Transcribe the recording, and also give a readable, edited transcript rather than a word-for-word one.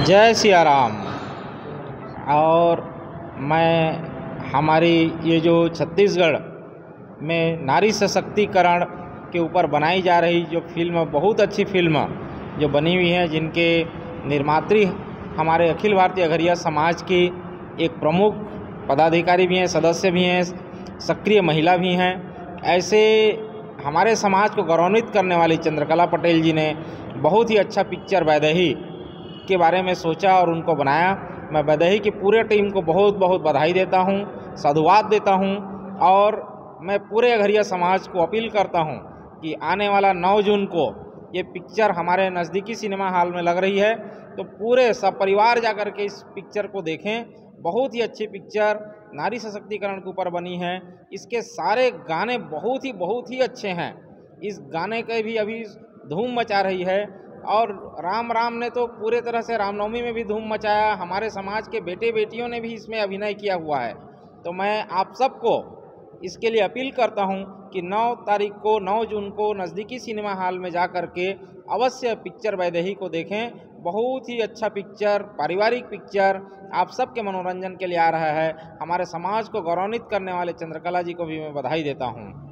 जय सिया राम। और मैं हमारी ये जो छत्तीसगढ़ में नारी सशक्तिकरण के ऊपर बनाई जा रही जो फिल्म, बहुत अच्छी फिल्म जो बनी हुई है, जिनके निर्मात्री हमारे अखिल भारतीय अघरिया समाज की एक प्रमुख पदाधिकारी भी हैं, सदस्य भी हैं, सक्रिय महिला भी हैं। ऐसे हमारे समाज को गौरवान्वित करने वाली चंद्रकला पटेल जी ने बहुत ही अच्छा पिक्चर वैदेही के बारे में सोचा और उनको बनाया। मैं वैदेही की पूरे टीम को बहुत बहुत बधाई देता हूं, साधुवाद देता हूं। और मैं पूरे अघरिया समाज को अपील करता हूं कि आने वाला 9 जून को ये पिक्चर हमारे नज़दीकी सिनेमा हॉल में लग रही है, तो पूरे सपरिवार जाकर के इस पिक्चर को देखें। बहुत ही अच्छी पिक्चर नारी सशक्तिकरण के ऊपर बनी है। इसके सारे गाने बहुत ही अच्छे हैं। इस गाने के भी अभी धूम मचा रही है। और राम राम ने तो पूरे तरह से रामनवमी में भी धूम मचाया। हमारे समाज के बेटे बेटियों ने भी इसमें अभिनय किया हुआ है। तो मैं आप सबको इसके लिए अपील करता हूं कि 9 तारीख को, 9 जून को नज़दीकी सिनेमा हॉल में जा कर के अवश्य पिक्चर वैदेही को देखें। बहुत ही अच्छा पिक्चर, पारिवारिक पिक्चर आप सबके मनोरंजन के लिए आ रहा है। हमारे समाज को गौरवान्वित करने वाले चंद्रकला जी को भी मैं बधाई देता हूं।